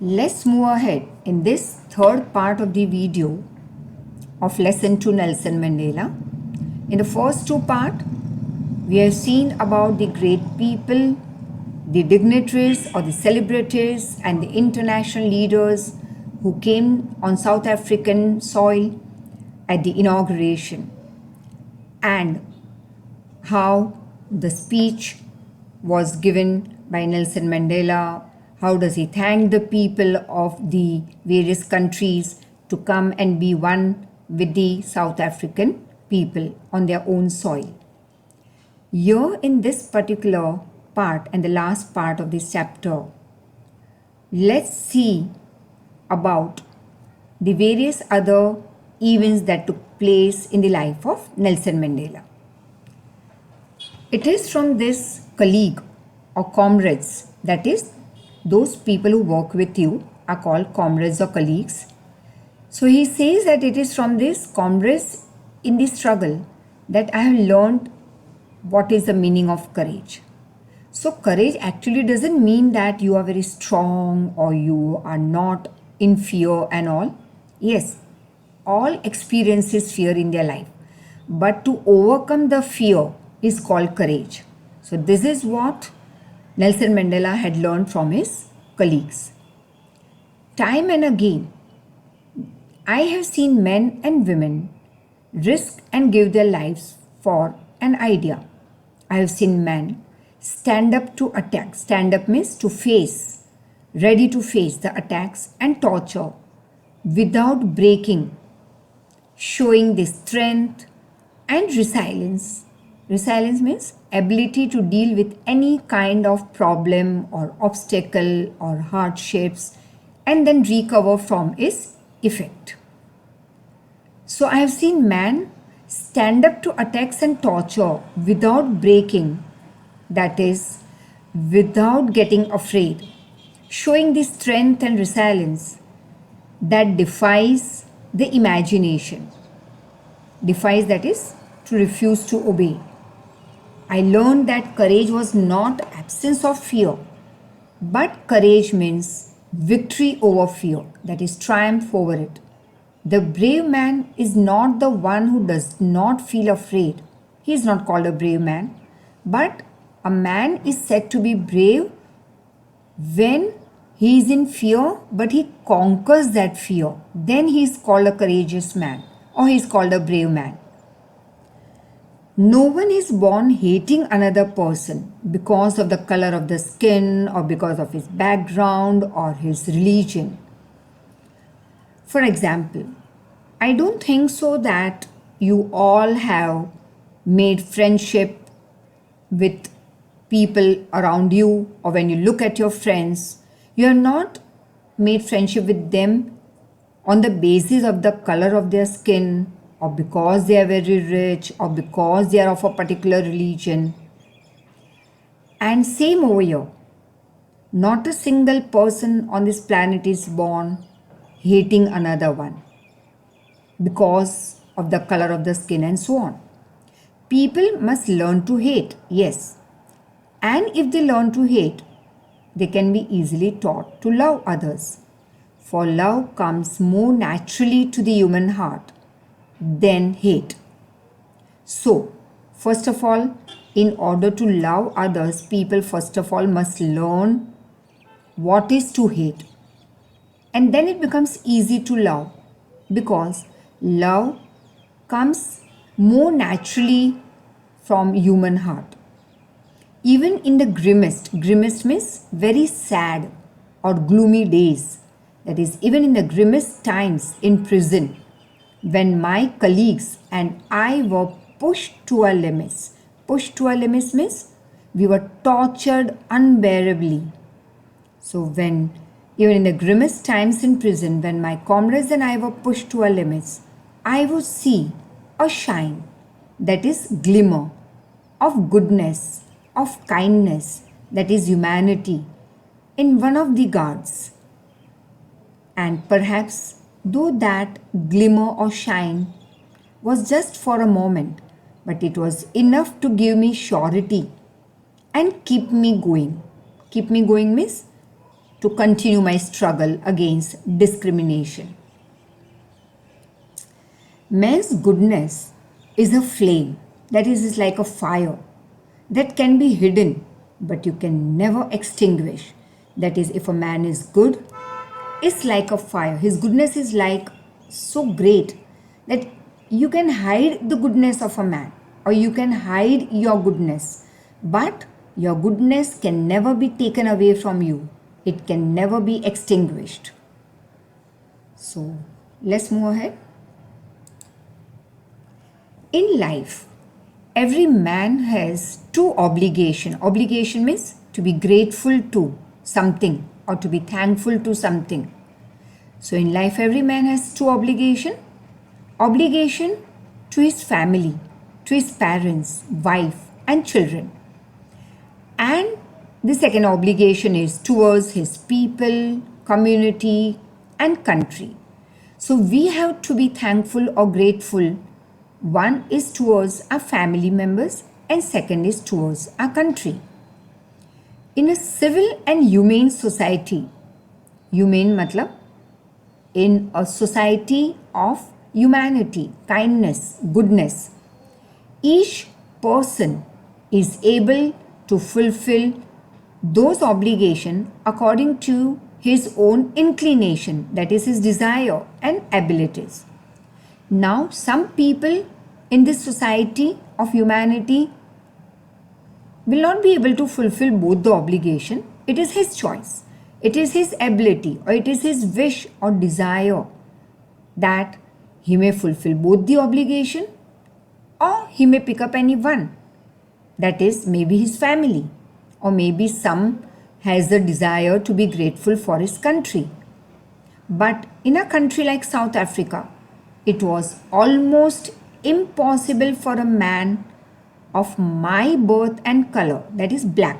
Let's move ahead in this third part of the video of lesson 2 Nelson Mandela. In the first two parts, we have seen about the great people, the dignitaries or the celebrities and the international leaders who came on South African soil at the inauguration, and how the speech was given by Nelson Mandela. How does he thank the people of the various countries to come and be one with the South African people on their own soil. Here in this particular part and the last part of this chapter, let's see about the various other events that took place in the life of Nelson Mandela. It is from this colleague or comrades, that is, those people who work with you are called comrades or colleagues. So he says that it is from this comrades in the struggle that I have learned what is the meaning of courage. So courage actually doesn't mean that you are very strong or you are not in fear and all. Yes, all experiences fear in their life. But to overcome the fear is called courage. So this is what Nelson Mandela had learned from his colleagues. Time and again, I have seen men and women risk and give their lives for an idea. I have seen men stand up to attack. Stand up means to face, ready to face the attacks and torture without breaking, showing the strength and resilience. Resilience means ability to deal with any kind of problem or obstacle or hardships and then recover from its effect. So I have seen man stand up to attacks and torture without breaking, that is, without getting afraid, showing the strength and resilience that defies the imagination. Defies, that is, to refuse to obey. I learned that courage was not absence of fear, but courage means victory over fear, that is, triumph over it. The brave man is not the one who does not feel afraid. He is not called a brave man, but a man is said to be brave when he is in fear, but he conquers that fear. Then he is called a courageous man, or he is called a brave man. No one is born hating another person because of the color of the skin or because of his background or his religion. For example, I don't think so that you all have made friendship with people around you, or when you look at your friends, you have not made friendship with them on the basis of the color of their skin, or because they are very rich, or because they are of a particular religion. And same over here. Not a single person on this planet is born hating another one because of the color of the skin and so on. People must learn to hate, yes. And if they learn to hate, they can be easily taught to love others. For love comes more naturally to the human heart than hate. So, first of all, in order to love others, people first of all must learn what is to hate. And then it becomes easy to love, because love comes more naturally from human heart. Even in the grimmest means very sad or gloomy days, that is, even in the grimmest times in prison, when my colleagues and I were pushed to our limits. Pushed to our limits means we were tortured unbearably. So when, even in the grimmest times in prison, when my comrades and I were pushed to our limits, I would see a shine, that is glimmer, of goodness, of kindness, that is humanity, in one of the guards. And perhaps though that glimmer or shine was just for a moment, but it was enough to give me surety and keep me going. Keep me going means to continue my struggle against discrimination. Man's goodness is a flame, that is like a fire that can be hidden but you can never extinguish. That is, if a man is good, it's like a fire. His goodness is like so great that you can hide the goodness of a man or you can hide your goodness, but your goodness can never be taken away from you. It can never be extinguished. So let's move ahead. In life, every man has two obligations. Obligation means to be grateful to something or to be thankful to something. So in life, every man has two obligations. Obligation to his family, to his parents, wife and children. And the second obligation is towards his people, community and country. So we have to be thankful or grateful. One is towards our family members and second is towards our country. In a civil and humane society, humane matlab in a society of humanity, kindness, goodness, each person is able to fulfill those obligations according to his own inclination, that is his desire and abilities. Now, some people in this society of humanity will not be able to fulfill both the obligation. It is his choice. It is his ability or it is his wish or desire that he may fulfill both the obligation or he may pick up any one. That is maybe his family or maybe some has the desire to be grateful for his country. But in a country like South Africa, it was almost impossible for a man of my birth and color, that is black,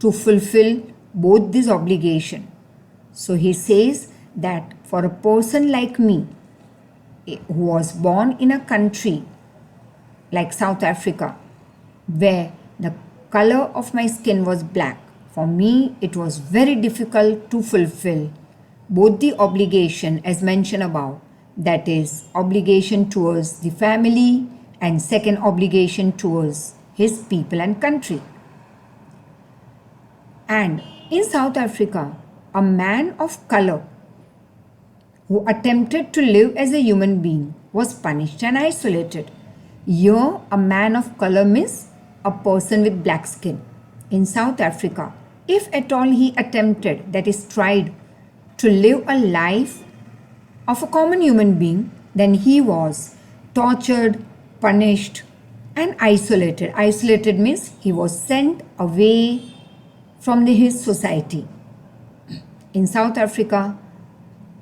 to fulfill both these obligations. So he says that for a person like me, who was born in a country like South Africa, where the color of my skin was black, for me it was very difficult to fulfill both the obligation as mentioned above, that is obligation towards the family and second obligation towards his people and country. And in South Africa, a man of color who attempted to live as a human being was punished and isolated. Here, a man of color means a person with black skin. In South Africa, if at all he attempted, that is tried, to live a life of a common human being, then he was tortured, punished and isolated. Isolated means he was sent away from his society. In South Africa,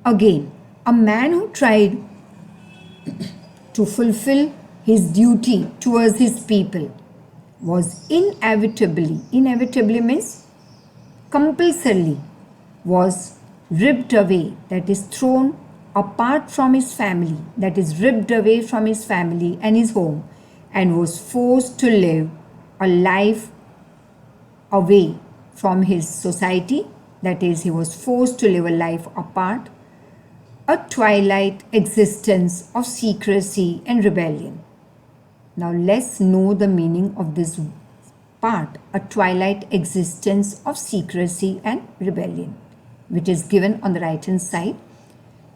again, a man who tried to fulfill his duty towards his people was inevitably means compulsorily, was ripped away, that is thrown apart from his family, that is ripped away from his family and his home, and was forced to live a life away from his society, that is he was forced to live a life apart, a twilight existence of secrecy and rebellion. Now let's know the meaning of this part, a twilight existence of secrecy and rebellion, which is given on the right hand side.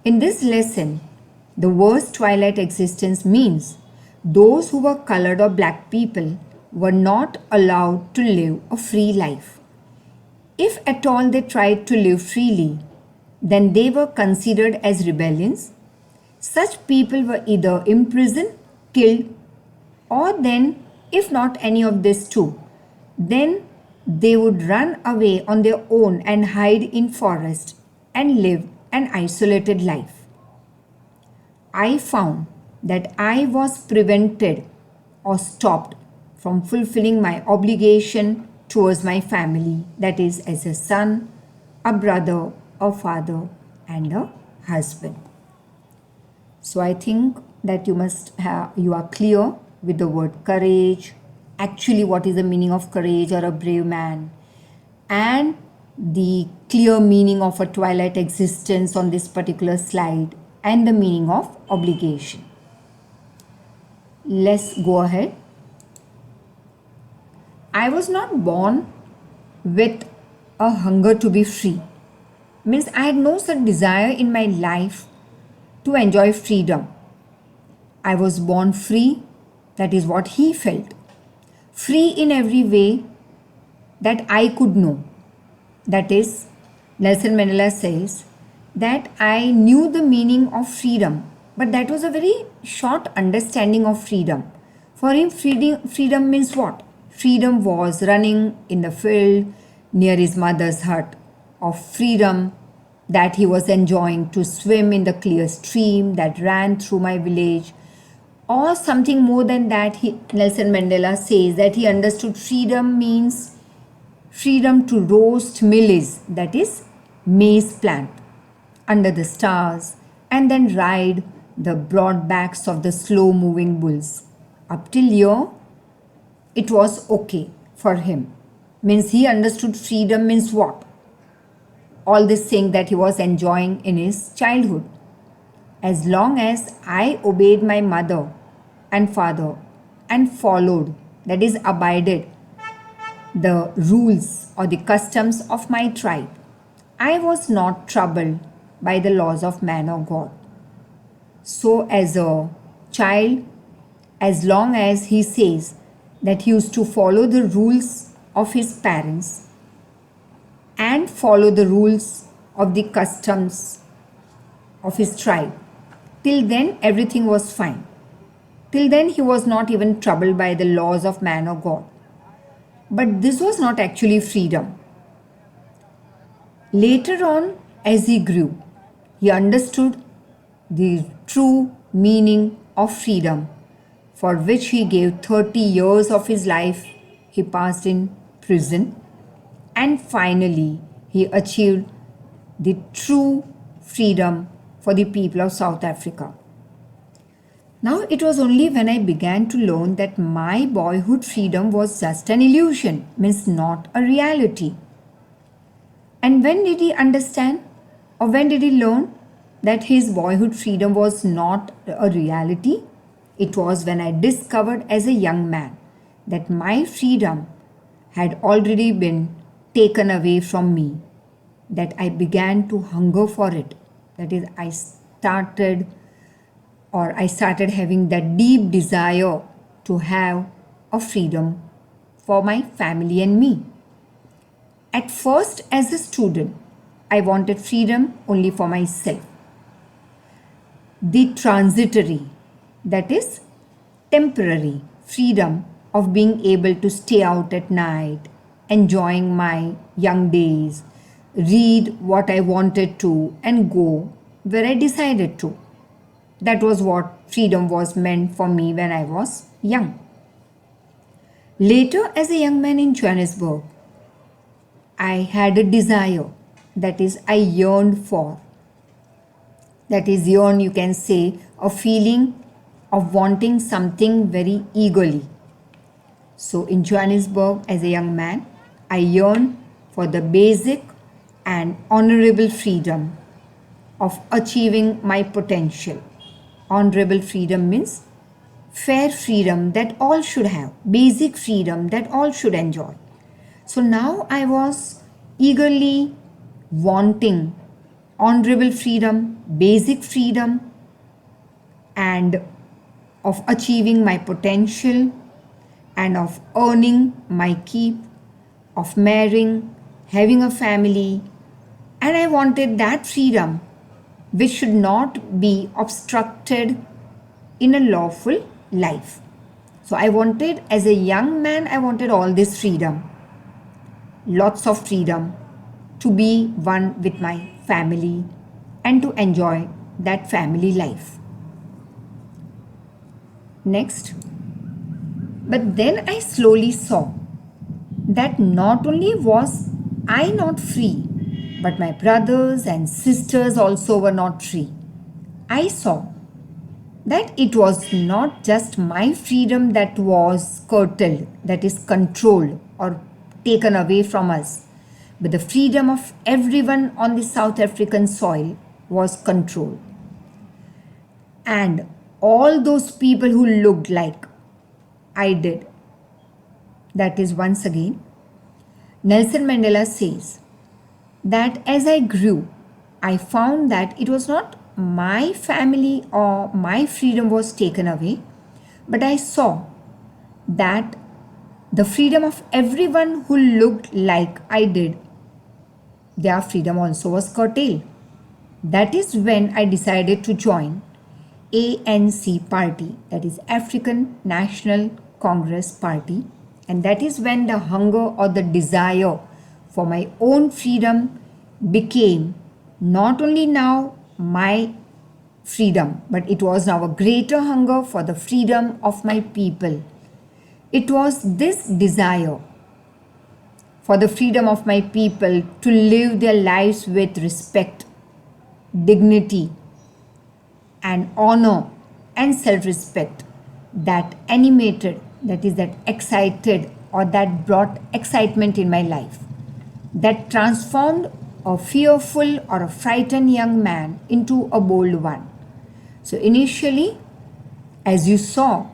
In this lesson, the word twilight existence means those who were colored or black people were not allowed to live a free life. If at all they tried to live freely, then they were considered as rebellions. Such people were either imprisoned, killed, or then, if not any of these two, then they would run away on their own and hide in forest and live an isolated life. I found that I was prevented or stopped from fulfilling my obligation towards my family, that is as a son, a brother, a father and a husband. So I think that you are clear with the word courage, actually what is the meaning of courage or a brave man, and the clear meaning of a twilight existence on this particular slide and the meaning of obligation. Let's go ahead. I was not born with a hunger to be free. Means I had no such desire in my life to enjoy freedom. I was born free, that is what he felt. Free in every way that I could know. That is, Nelson Mandela says that I knew the meaning of freedom, but that was a very short understanding of freedom. For him, freedom means what? Freedom was running in the field near his mother's hut, of freedom that he was enjoying to swim in the clear stream that ran through my village, or something more than that. Nelson Mandela says that he understood freedom means freedom to roast maize, that is maize plant, under the stars and then ride the broad backs of the slow moving bulls. Up till here, it was okay for him. Means he understood freedom means what? All this thing that he was enjoying in his childhood. As long as I obeyed my mother and father and followed, that is abided, the rules or the customs of my tribe, I was not troubled by the laws of man or God. So as a child, as long as he says that he used to follow the rules of his parents and follow the rules of the customs of his tribe, till then everything was fine. Till then he was not even troubled by the laws of man or God. But this was not actually freedom. Later on, as he grew, he understood the true meaning of freedom, for which he gave 30 years of his life he passed in prison, and finally he achieved the true freedom for the people of South Africa. Now it was only when I began to learn that my boyhood freedom was just an illusion, means not a reality. And when did he understand, or when did he learn that his boyhood freedom was not a reality? It was when I discovered as a young man that my freedom had already been taken away from me, that I began to hunger for it. That is, I started having that deep desire to have a freedom for my family and me. At first, as a student, I wanted freedom only for myself. The transitory, that is temporary freedom of being able to stay out at night, enjoying my young days, read what I wanted to, and go where I decided to. That was what freedom was meant for me when I was young. Later, as a young man in Johannesburg, I had a desire, that is, I yearned for. That is, yearn, you can say, a feeling of wanting something very eagerly. So in Johannesburg, as a young man, I yearned for the basic and honorable freedom of achieving my potential. Honorable freedom means fair freedom that all should have, basic freedom that all should enjoy. So now I was eagerly wanting honorable freedom, basic freedom, and of achieving my potential, and of earning my keep, of marrying, having a family, and I wanted that freedom which should not be obstructed in a lawful life. So I wanted, as a young man, I wanted all this freedom, lots of freedom, to be one with my family and to enjoy that family life. Next. But then I slowly saw that not only was I not free, but my brothers and sisters also were not free. I saw that it was not just my freedom that was curtailed, that is controlled or taken away from us, but the freedom of everyone on the South African soil was controlled. And all those people who looked like I did, that is, once again, Nelson Mandela says that as I grew, I found that it was not my family or my freedom was taken away, but I saw that the freedom of everyone who looked like I did, their freedom also was curtailed. That is when I decided to join ANC party, that is African National Congress Party, and that is when the hunger or the desire for my own freedom became not only now my freedom, but it was now a greater hunger for the freedom of my people. It was this desire for the freedom of my people to live their lives with respect, dignity, and honor and self-respect that animated, that is, that excited or that brought excitement in my life, that transformed a fearful or a frightened young man into a bold one. So initially, as you saw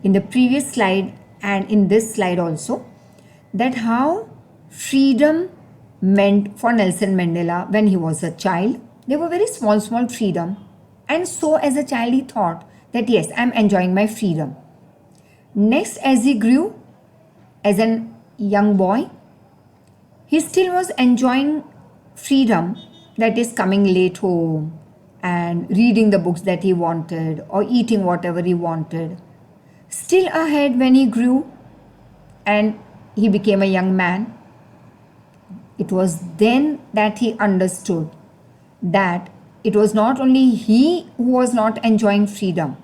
in the previous slide and in this slide also, that how freedom meant for Nelson Mandela when he was a child. They were very small freedom, and so as a child he thought that yes, I'm enjoying my freedom. Next, as he grew as a young boy, he still was enjoying freedom, that is coming late home and reading the books that he wanted or eating whatever he wanted. Still ahead, when he grew and he became a young man, it was then that he understood that it was not only he who was not enjoying freedom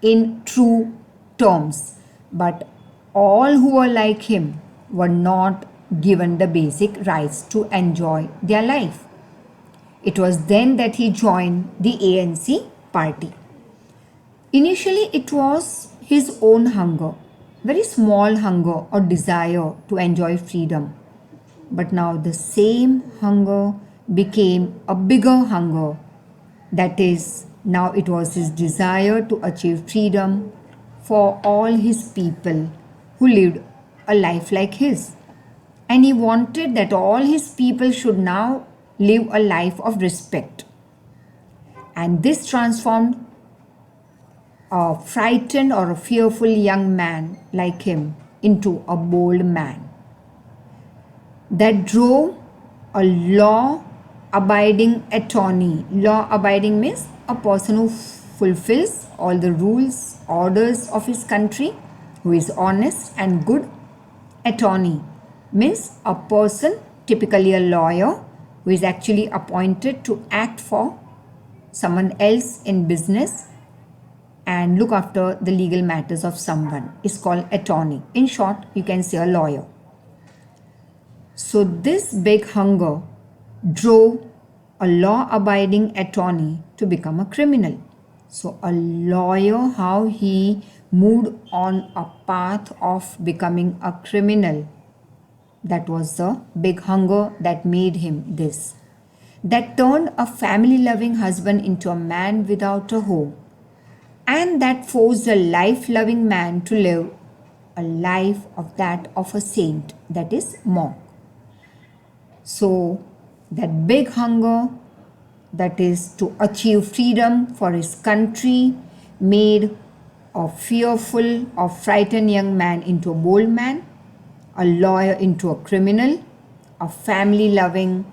in true terms, but all who were like him were not given the basic rights to enjoy their life. It was then that he joined the ANC party. Initially, it was his own hunger, very small hunger or desire to enjoy freedom. But now the same hunger became a bigger hunger. That is, now it was his desire to achieve freedom for all his people who lived a life like his. And he wanted that all his people should now live a life of respect. And this transformed a frightened or a fearful young man like him into a bold man. That drove a law-abiding attorney. Law-abiding means a person who fulfills all the rules, orders of his country, who is honest and good. Attorney means a person, typically a lawyer, who is actually appointed to act for someone else in business and look after the legal matters of someone, is called attorney. In short, you can say a lawyer. So this big hunger drove a law-abiding attorney to become a criminal. So a lawyer, how he moved on a path of becoming a criminal, that was the big hunger that made him this. That turned a family-loving husband into a man without a home, and that forced a life-loving man to live a life of that of a saint, that is monk. So that big hunger, that is to achieve freedom for his country, made a fearful or frightened young man into a bold man, a lawyer into a criminal, a family-loving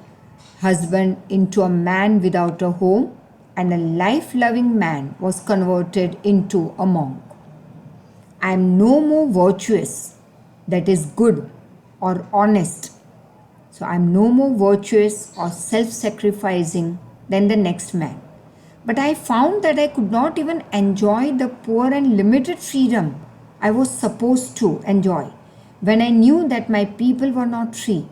husband into a man without a home, and a life-loving man was converted into a monk. I am no more virtuous, that is good or honest. So I am no more virtuous or self-sacrificing than the next man. But I found that I could not even enjoy the poor and limited freedom I was supposed to enjoy when I knew that my people were not free.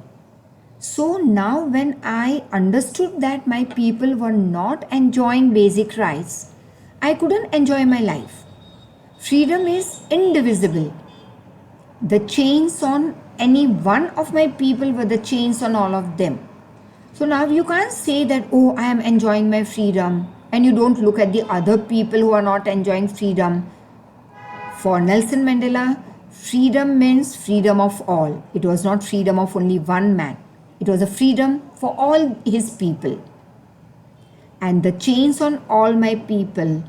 So now when I understood that my people were not enjoying basic rights, I couldn't enjoy my life. Freedom is indivisible. The chains on any one of my people were the chains on all of them. So now you can't say that, oh, I am enjoying my freedom, and you don't look at the other people who are not enjoying freedom. For Nelson Mandela, freedom means freedom of all. It was not freedom of only one man. It was a freedom for all his people. And the chains on all my people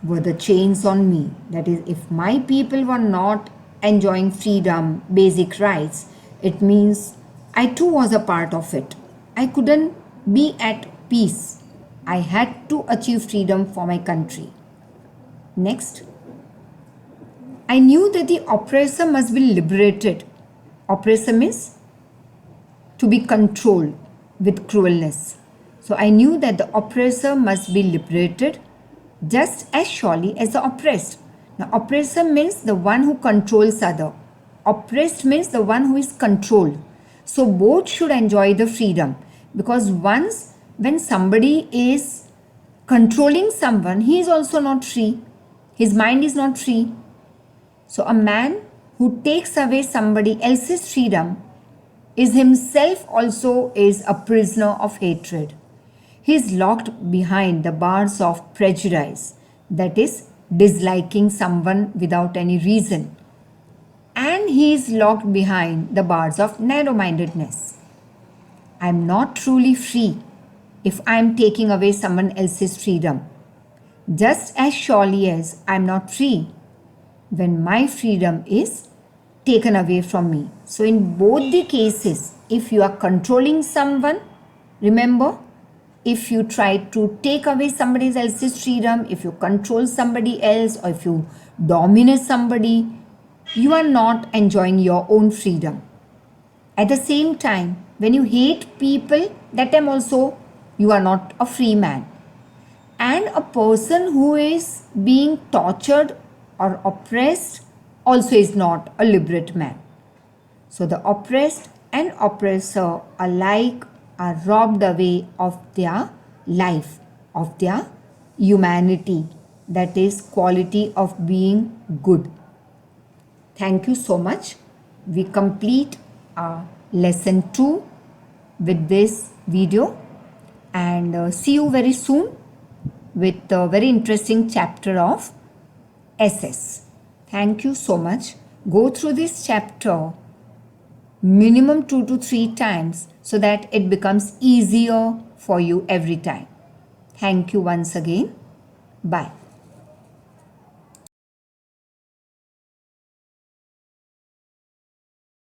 were the chains on me. That is, if my people were not enjoying freedom, basic rights, it means I too was a part of it. I couldn't be at peace. I had to achieve freedom for my country. Next. I knew that the oppressor must be liberated. Oppressor means to be controlled with cruelness. So I knew that the oppressor must be liberated just as surely as the oppressed. Now, oppressor means the one who controls other. Oppressed means the one who is controlled. So both should enjoy the freedom, because once when somebody is controlling someone, he is also not free. His mind is not free. So a man who takes away somebody else's freedom is himself also is a prisoner of hatred. He is locked behind the bars of prejudice, that is, disliking someone without any reason. And he is locked behind the bars of narrow-mindedness. I am not truly free if I am taking away someone else's freedom, just as surely as I am not free when my freedom is taken away from me. So in both the cases, if you are controlling someone, remember, if you try to take away somebody else's freedom, if you control somebody else, or if you dominate somebody, you are not enjoying your own freedom. At the same time, when you hate people, that time also you are not a free man. And a person who is being tortured or oppressed also is not a liberate man. So the oppressed and oppressor alike are robbed away of their life, of their humanity, that is, quality of being good. Thank you so much. We complete our lesson 2 with this video, and see you very soon with a very interesting chapter of SS. Thank you so much. Go through this chapter minimum 2 to 3 times so that it becomes easier for you every time. Thank you once again. Bye.